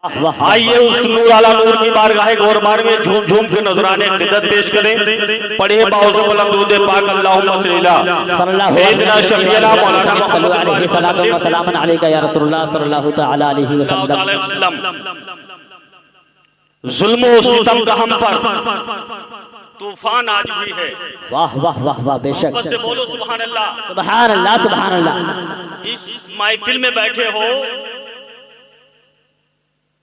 आइए उस नूर आला नूर की बारगाह गौरबार में झूम झूम के नजराने क़िदरत पेश करें। पढ़े बाउज़ बुलंद दुरूद पाक अल्लाहुम्मा सैयदना शफीअना मौलाना मोहम्मद सल्लल्लाहु अलैहि या रसूलुल्लाह सल्लल्लाहु तआला अलैहि वसल्लम। जुल्म और सितम का हम पर तूफान आज भी है। वाह वाह वाह वाह, बेशक। बस से बोलो सुभान अल्लाह, सुभान अल्लाह, सुभान अल्लाह। इस महफिल में बैठे हो,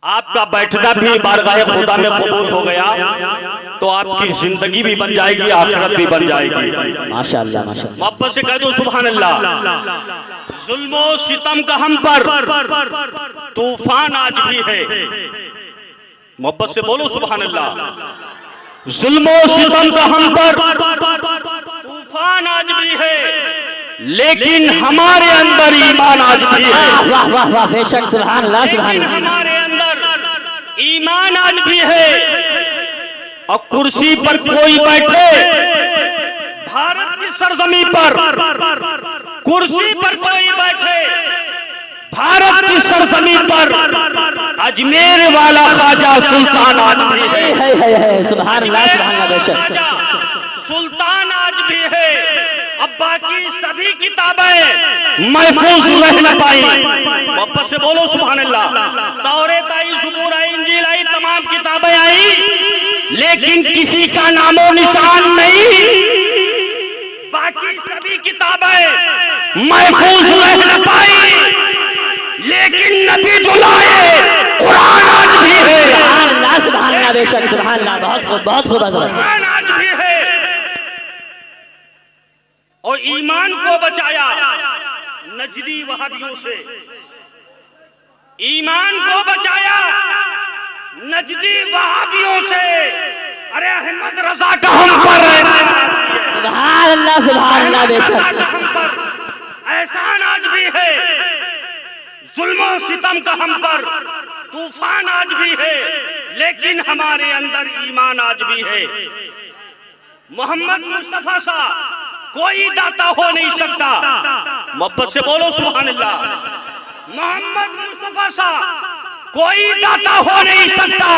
आपका बैठना भी बारगाह खुदा में कबूल हो गया तो आपकी जिंदगी भी बन जाएगी, आखिरत भी बन जाएगी। माशाअल्लाह माशाअल्लाह। मोहब्बत से कह दो सुभान अल्लाह। जुल्म और सितम का हम पर तूफान आज भी है। मोहब्बत से बोलो सुभान अल्लाह। जुल्म और सितम का हम पर तूफान आज भी है, लेकिन हमारे अंदर ईमान आज भी है। वाह वाह वाह, बेशक। सुभान अल्लाह, सुभान अल्लाह। हमारे अंदर ईमान आज भी है। और कुर्सी पर कोई बैठे, भारत की सरजमी पर कुर्सी पर कोई बैठे, भारत की सरजमी पर अजमेर वाला ख्वाजा सुल्तान आज भी है। सुभान अल्लाह, सुभान अल्लाह, बेशक। सुल्तान आज भी है। अब बाकी सभी किताबें महफूज रह न पाई। वापस से बोलो सुभान अल्लाह। तौरात आई, ज़बूर आई, इंजील आई, तमाम किताबें आई, लेकिन किसी का नामो निशान नहीं। बाकी सभी किताबें महफूज रह न पाई, लेकिन नबी जो लाए कुरान आज भी है। सुभान अल्लाह, सुभान अल्लाह, बेशक। सुभान अल्लाह, बहुत खूब, बहुत खूब हज़रत। कुरान आज भी है। और ईमान को बचाया नजदी वहाबियों से, ईमान को बचाया नजदी वहाबियों से। अरे अहमद रजा का हम पर सुभान अल्लाह, सुभान अल्लाह, बेशक। हम पर एहसान आज भी है। जुल्म और सितम का हम पर तूफान आज भी है, लेकिन हमारे अंदर ईमान आज भी है। मोहम्मद मुस्तफा सा कोई दाता हो नहीं सकता। मोहब्बत से बोलो सुभान अल्लाह। मोहम्मद मुस्तफा सा कोई दाता हो नहीं सकता।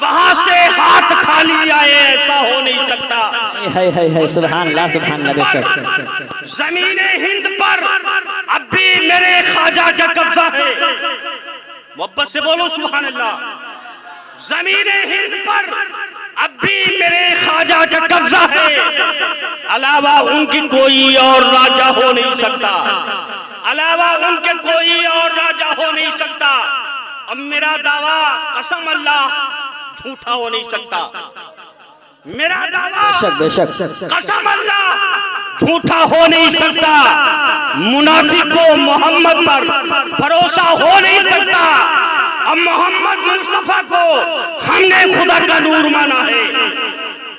वहां से हाथ खाली आए ऐसा हो नहीं सकता। है सुभान अल्लाह, सुभान अल्लाह, बेशक। जमीन हिंद पर अब भी मेरे ख्वाजा का कब्जा है। मोहब्बत से बोलो सुभान अल्लाह। जमीन हिंद पर अब भी मेरे ख्वाजा का कब्जा है। अलावा उनकी कोई और राजा हो नहीं सकता। अलावा उनके कोई और राजा हो नहीं सकता। अब मेरा दावा कसम अल्लाह झूठा हो नहीं सकता। मेरा दावा बेशक बेशक, कसम अल्लाह झूठा हो नहीं सकता। मुनाफिकों मोहम्मद पर भरोसा हो नहीं सकता। अब मोहम्मद मुस्तफा को हमने खुदा का नूर माना है।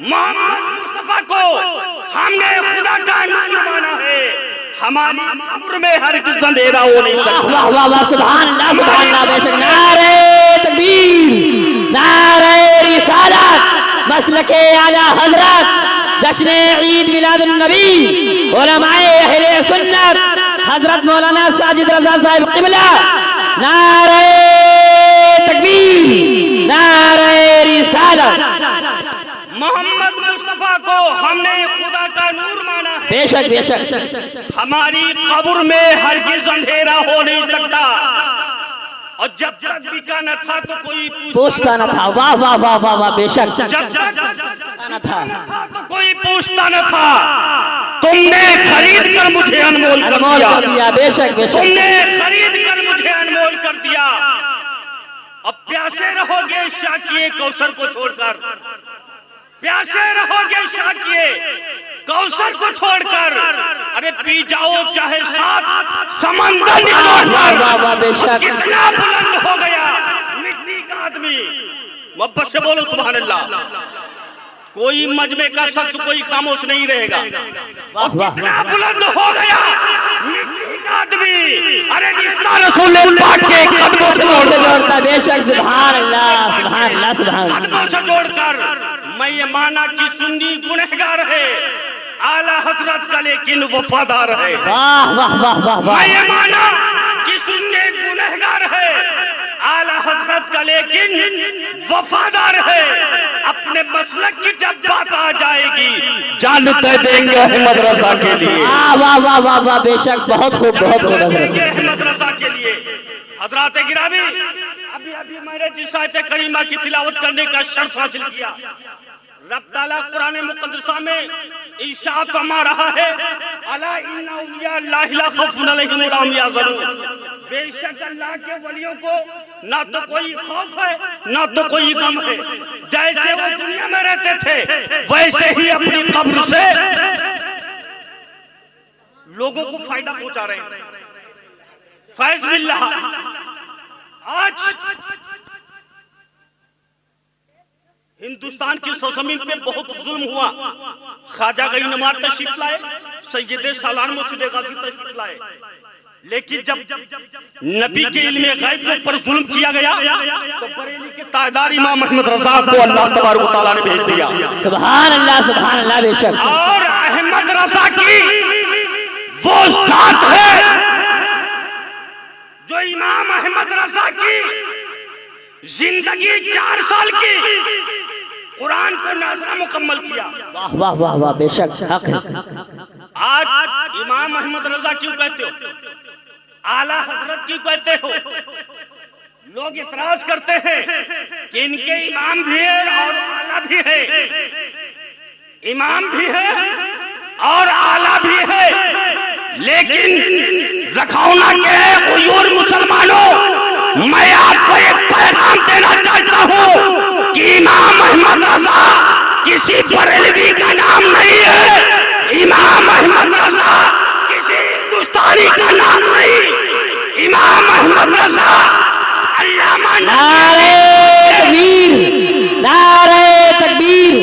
मोहम्मद मुस्तफा को हमने खुदा का नूर माना है। हमारी कब्र में हर किस अंधेरा हो नहीं सकता। वाह वाह वाह, सुभान अल्लाह, सुभान अल्लाह, बेशक। नारे तकबीर, नारे रिसालत, मसलके आला हजरत, जश्न ईद मिलादुन नबी, उलमाए अहले सुन्नत, हजरत मौलाना साजिद रजा साहिब क़िबला। नारे तकबीर, नारे रिसालत। मोहम्मद मुस्तफा को हमने खुदा का नूर माना है। बेशक बेशक। हमारी कब्र में हरगिज़ अंधेरा हो नहीं सकता। और जब तक बिका न था तो कोई पूछता न था। वाह वाह वाह वाह वाह, बेशक। जब तक न था तो कोई पूछता न था। तुमने खरीद कर मुझे अनमोल कर दिया। बेशक बेशक। तुमने खरीद कर मुझे अनमोल कर दिया। अब प्यासे रहोगे शाकिए कौसर को छोड़कर। प्यासे रहोगे शाकिए कौसर को छोड़कर। अरे पी जाओ चाहे साथ समंदर निचोड़कर। कितना बुलंद हो गया मिट्टी का आदमी। मोहब्बत से बोलो सुभान अल्लाह। कोई मजमे का शख्स कोई खामोश नहीं रहेगा। कितना बुलंद हो गया मिट्टी का आदमी। अरे रिश्ता रसूल पाक के कदमों से जोड़ता। बेशक, सुभान अल्लाह, सुभान अल्लाह, सुभान अल्लाह। कदमों से जोड़कर मैं ये माना कि सुन्नी गुनहगार है, आला हजरत का लेकिन वफादार है। वाह वाह वाह वाह वाह। मैं ये माना कि सुन्नी गुनहगार है, आला हजरत का लेकिन वफादार है। अपने मसलक की जब बात आ जाएगी जान दे देंगे अहमद रजा के लिए। वाह वाह वाह वाह, बेशक बहुत खूब बहुत खूब अहमद रजा के लिए। हजरात गिरामी, अभी अभी मैंने जिस आयत करीमा की तिलावत करने का शर्फ हासिल किया, रब ताला कुरान मुक़द्दसा में इरशाद फरमा रहा है, अला इन्ना औलिया अल्लाहि ला खौफुन अलैहिम वला हुम यहज़नून। बेशक अल्लाह के वलियों को ना तो कोई खौफ है ना तो कोई गम है। जैसे वो दुनिया में रहते थे वैसे ही अपनी कब्र से लोगों को फायदा पहुंचा रहे हैं। फैज़ बिल्लाह, आज हिंदुस्तान की सरजमीन पे बहुत जुल्म हुआ। ख्वाजा गई नमाज तशरीफ लाए, सैयदे सालान मुर्शिद गाजी तशरीफ लाए, लेकिन जब नबी के इल्म गैब के ऊपर जुल्म किया गया तो बरेली के ताजदार इमाम अहमद रजा को अल्लाह तबारक व तआला ने भेज दिया। सुभान अल्लाह बेशक। और अहमद रजा की वो जात है जो इमाम अहमद रजा की जिंदगी 4 साल की कुरान को नाज़रा मुकम्मल किया। वाह वाह वाह वाह, बेशक हक है। आज इमाम अहमद रजा क्यों कहते हो, आला हजरत क्यों कहते हो? लोग इतराज करते हैं कि इनके इमाम भी है और आला भी है। इमाम भी है और आला भी है, लेकिन रखौना के उयूर मुसलमानों, मैं आपको एक पैगाम देना चाहता हूँ कि इमाम अहमद रजा किसी बरेलवी का नाम नहीं है। इमाम अहमद रजा किसी हिंदुस्तानी का नाम नहीं। इमाम अहमद रजा अल्लामा नारे तकबीर, नारे तकबीर,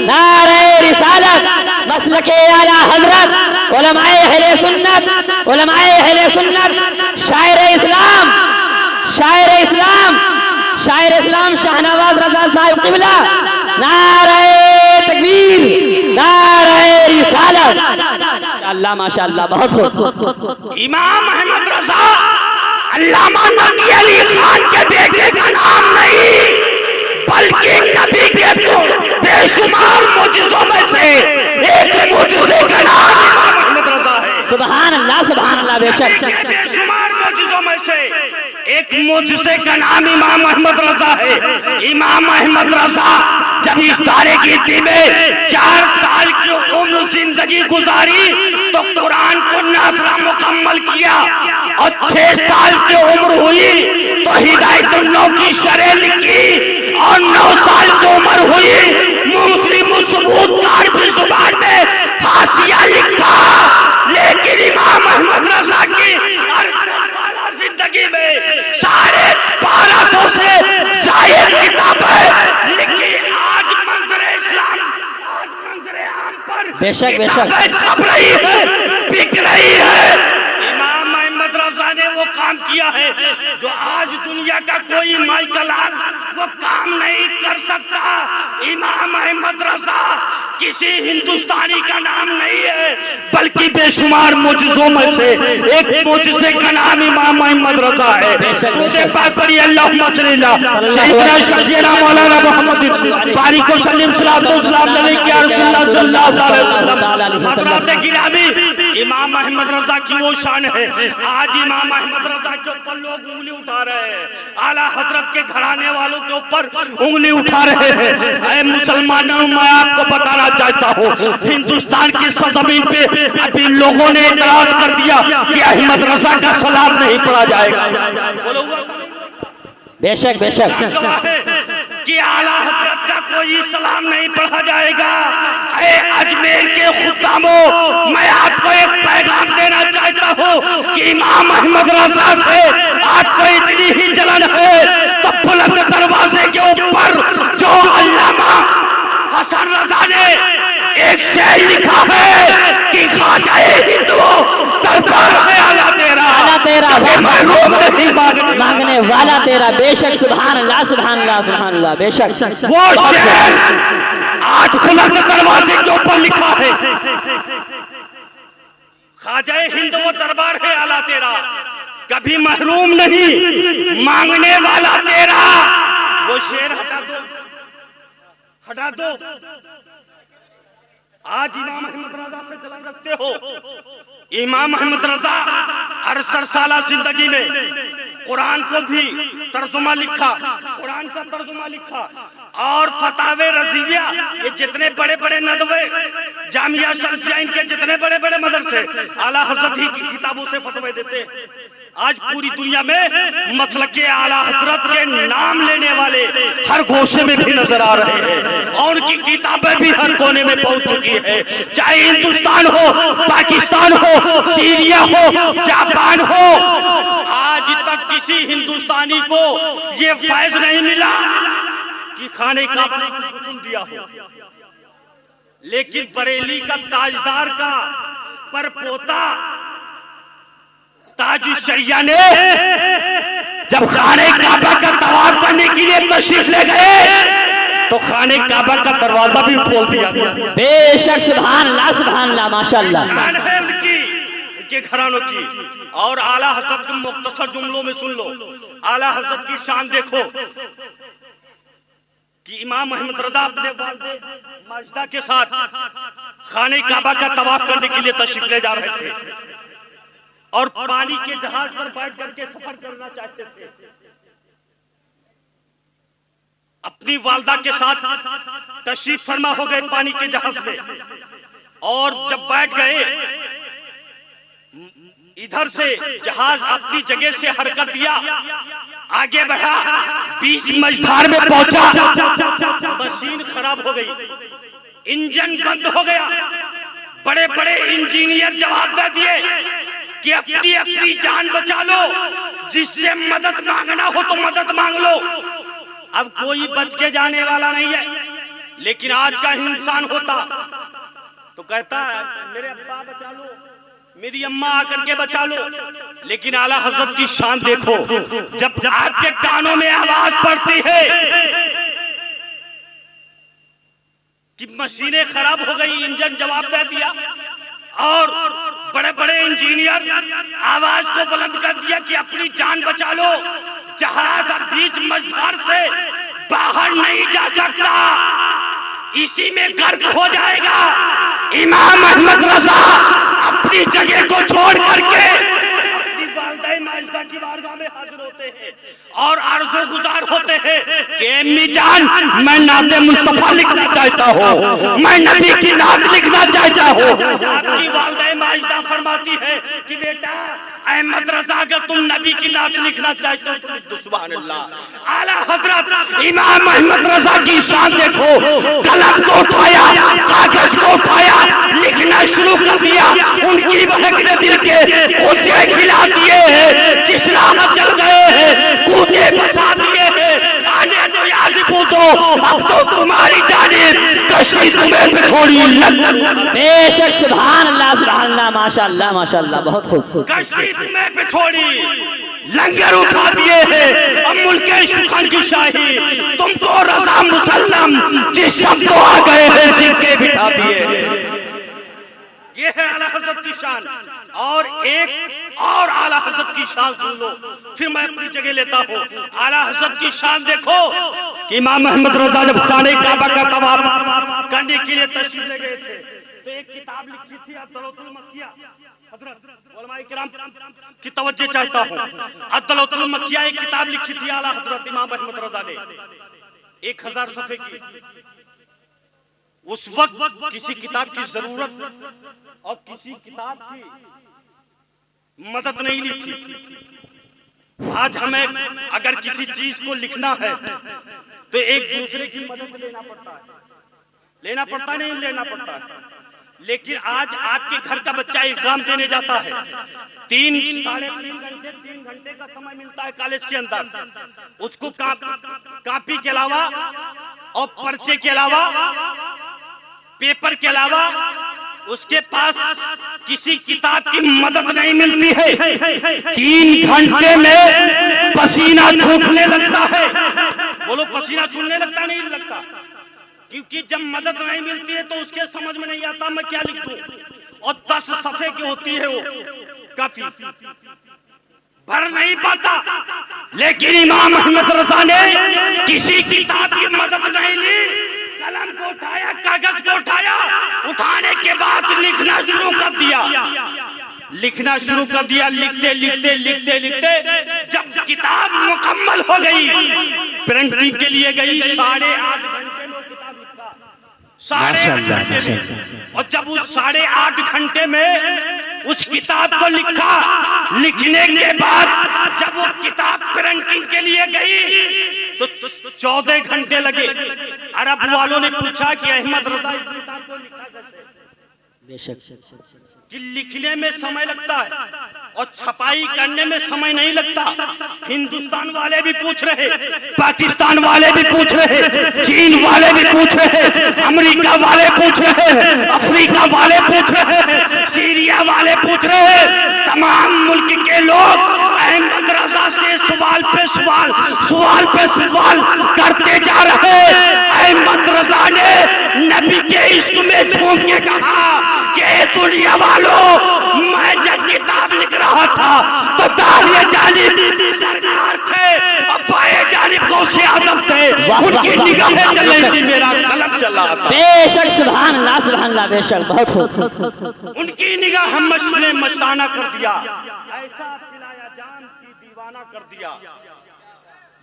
नारे रिसालत, मसलके आला हजरत, उलमाए अहले सुन्नत, उलमाए अहले सुन्नत, शायर इस्लाम, शायर इस्लाम, शायर इस्लाम शाहनवाज रजा साहिब क़िबला, नारे तकबीर, नारे रिसालत। अल्लाह माशाअल्लाह, बहुत खूब। इमाम अहमद रजा अल्लामा नबी अली खान के बेटे का नाम नहीं, बल्कि नबी के बेशुमार मुजज़ों में से एक मुजज़े का नाम इमाम अहमद रजा है। सुभान अल्लाह बेशक। बेशुमार मुजज़ों में से एक मुजज़े का नाम इमाम अहमद रजा है। इमाम अहमद रजा जब इस तारीकी में 4 साल की उम्र जिंदगी गुजारी तो कुरान को नाज़रा मुकम्मल किया, और 6 साल की उम्र हुई तो हिदायतुल्लाह की शरह लिखी, और 9 साल की उम्र हुई मुस्लिम सबूत अरबी जुबान में हाशिया लिखा। लेकिन इमाम अहमद रजा की जिंदगी में 1250 से जायद किताबें लिखी। आज मंजरे इस्लाम, आज मंजरे आम पर बेशक बेशक छप रही है, बिक रही है। इमाम अहमद रजा ने वो काम किया है जो आज दुनिया का कोई माइकल आल वो काम नहीं कर सकता। इमाम अहमद रजा किसी हिंदुस्तानी का नाम नहीं है, बल्कि बेशुमार मुजज़ों में से एक मुजज़े का नाम इमाम अहमद रजा है। मुझे पाक पढ़िए, अल्लाहुम्मा सल्ली अला सय्यिदना शफीना मौलाना मुहम्मद बारिक व सल्लिम सलातो सलाम अलैका या रसूलल्लाह सल्लल्लाहु अलैहि वसल्लम। हज़रात गिरामी, इमाम अहमद रजा की वो शान है। आज इमाम अहमद रजा के ऊपर लोग उंगली उठा रहे हैं, आला हजरत के घराने वालों के ऊपर उंगली उठा रहे हैं। ऐ मुसलमानों, मैं आपको बताना चाहता हूँ, हिंदुस्तान की सरजमीन पे अभी लोगों ने इतराज कर दिया कि अहमद रजा का सलाम नहीं पढ़ा जाएगा। बेशक बेशक कि आला हजरत का कोई सलाम नहीं पढ़ा जाएगा। ऐ अजमेर के खुदामों, मैं आपको एक पैगाम देना चाहता हूँ कि इमाम अहमद रजा से आपको इतनी ही जलन है तो बुलंद दरवाजे के ऊपर जो अल्लामा हसन रजा ने एक शेर लिखा है कि ख्वाजा हिंदू दरबार है आला तेरा, आला तेरा, महरूम नहीं मांगने वाला तेरा। बेशक सुभान अल्लाह सुभान अल्लाह सुभान अल्लाह, बेशक वो शेर आज बुलंद दरवाजे के ऊपर लिखा है, ख्वाजा हिंद वो दरबार है आला तेरा, कभी महरूम नहीं, मांगने वाला तेरा। हटा दो। आज इमाम अहमद रजा से जलन रखते हो। इमाम अहमद रजा 68 साल जिंदगी में कुरान को भी तर्जुमा लिखा, कुरान का तर्जुमा लिखा, और फतावे रजिया, ये जितने बड़े बड़े नदवे जामिया शमसिया, इनके जितने बड़े बड़े मदरसे आला हजरत ही की किताबों से फतवे देते। आज पूरी दुनिया में मसलके आला हजरत के नाम लेने वाले हर गोशे में भी नजर आ रहे हैं और उनकी किताबें भी हर कोने में पहुंच चुकी है। चाहे हिंदुस्तान हो, पाकिस्तान हो, सीरिया हो, जापान हो, आज तक किसी हिंदुस्तानी को ये फैज नहीं मिला कि खाने का दिया हो। लेकिन बरेली का ताजदार का परपोता ताज शरिया ने जब खाने काबा का तवाफ करने के लिए तशरीफ ले गए तो खाने काबा का दरवाजा भी खोल दिया। बेशक सुभान अल्लाह माशाअल्लाह है उनके घरानों की। और आला हजरत के मुख्तसर जुमलों में सुन लो, आला हजरत की शान देखो कि इमाम अहमद रजा अपने वालिद माजिदा के साथ खाने काबा का तवाफ करने के लिए तशरीफ ले जा रहे थे और पानी के जहाज पर बैठ करके सफर करना चाहते थे। अपनी वालदा के साथ तशरीफ फरमा हो गए पानी के जहाज में, और जब बैठ गए इधर से जहाज अपनी जगह से हरकत दिया, आगे बढ़ा, बीच मझधार में पहुंचा, मशीन खराब हो गई, इंजन बंद हो गया। बड़े बड़े इंजीनियर जवाब दे दिए कि अपनी अपनी जान बचा लो, जिससे मदद मांगना हो तो मदद मांग लो। अब कोई बच के जाने वाला नहीं है। लेकिन आज का इंसान होता तो कहता है मेरे अब्बा बचा लो, मेरी अम्मा आकर के बचा लो। लेकिन आला हजरत की शान देखो, जब आपके कानों में आवाज पड़ती है कि मशीनें खराब हो गई, इंजन जवाब दे दिया, और बड़े बड़े इंजीनियर आवाज को बुलंद कर दिया कि अपनी जान बचा लो, जहाज बीच मझधार से बाहर नहीं जा सकता, इसी में गर्क हो जाएगा। इमाम अहमद रजा अपनी जगह को छोड़ करके अपनी वालिदा माजिदा की बारगाह में हाजिर होते हैं और अर्ज़ो गुजार होते हैं कि अम्मी जान, मैं नाते मुस्तफा लिखना चाहता हूँ, मैं नबी की नात लिखना चाहता हूँ। आपकी वालिदा माजिदा फरमाती है कि बेटा अहमद रजा, अगर तुम नबी की नात लिखना चाहते हो तो लिख दो। सुभान अल्लाह। आला हजरत इमाम अहमद रजा की शान देखो, कलम को उठाया, कागज को उठाया, लिखना शुरू कर दिया। उनकी बहकने दिल के कूचे खिला दिए हैं, जिस राह चल गए हैं कूचे फंसा दिए हैं। आने दो याजिबू दो, अब तो तुम्हारी जानिब कश्ती तुम्हें पे छोड़ी। बेशक सुभान अल्लाह माशाअल्लाह बहुत खूब। कश्ती तुम्हें पे छोड़ी, लंगर उठा दिए हैं, अब मुल्के सुखन की शाही तुमको रजा मुसल्लम, जिस शब्द को आ गए हैं सिक्के बिठा दिए। ये है आला हजरत की शान। और एक और आला हजरत की शान सुन लो, फिर मैं अपनी जगह लेता हूँ। आला हजरत की शान देखो कि इमाम अहमद रजा जब खाने काबा का तवाफ करने के लिए तशरीफ ले गए थे तो एक किताब लिखी थी अद्दलतुल मक्किया। हजरत उलमाए किराम की तवज्जो चाहता हूँ। अद्दलतुल मक्किया एक किताब लिखी थी आला हजरत इमाम अहमद रजा ने, 1000 सफ़े की। उस वक्त किसी किताब की जरूरत और किसी किताब की मदद नहीं ली थी। आज हमें अगर किसी चीज को लिखना है तो एक दूसरे की मदद लेना पड़ता है, नहीं लेना पड़ता है। लेकिन आज आपके घर का बच्चा एग्जाम देने जाता है, 3 साढ़े 3 घंटे का समय मिलता है कॉलेज के अंदर। उसको कॉपी के अलावा और पर्चे के अलावा, पेपर के अलावा उसके पास किसी किताब की मदद नहीं मिलती है। 3 घंटे में पसीना छूटने लगता है। बोलो पसीना छूटने लगता नहीं लगता? क्योंकि जब मदद नहीं मिलती है तो उसके समझ में नहीं आता मैं क्या लिख दूं। और 10 सफ़े की होती है वो काफी, भर नहीं पाता। लेकिन इमाम अहमद रजा ने किसी किताब की मदद नहीं ली, कलम शुरू कर दिया, लिखना शुरू कर दिया। लिखते लिखते लिखते लिखते जब किताब मुकम्मल हो गई, प्रिंटिंग के लिए गई, 8.5 घंटे में किताब लिखा, 8.5 घंटे में। और जब उस 8.5 घंटे में उस किताब को लिखा, लिखने के बाद जब वो किताब प्रिंटिंग के लिए गई तो 14 घंटे लगे। अरब वालों ने पूछा कि अहमद रजा इस किताब को लिखा कैसे? बेशक कि लिखने में समय लगता है और छपाई करने में समय नहीं लगता। हिंदुस्तान वाले भी पूछ रहे, पाकिस्तान वाले भी पूछ रहे, चीन वाले भी पूछ रहे, अमेरिका वाले पूछ रहे, अफ्रीका वाले पूछ रहे, सीरिया वाले पूछ रहे। तमाम मुल्क के लोग अहमद रजा से सवाल पे सवाल, सवाल पे सवाल करते जा रहे। अहमद रजा ने नबी के इश्क में झूम के कहा कि दुनिया वालों, मैं जब किताब लिख रहा था तो दाहिने जानिब सरकार थे और बाएं जानिब गौसे आजम थे, उनकी निगाहें चल रही थी, मेरा कलम चल रहा था। बेशक सुभान अल्लाह, बेशक बहुत खूब। उनकी निगाह मशने मस्ताना कर दिया, ऐसा पिलाया जान की दीवाना कर दिया।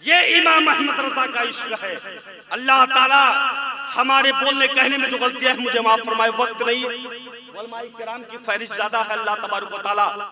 ये इमाम अहमद रजा का इश्क है। अल्लाह ताला हमारे बोलने कहने में जो गलतियां है मुझे माफ फरमाए, वक्त नहीं है, उलमाए किराम की फहरिस्त ज्यादा है। अल्लाह तबारक व तआला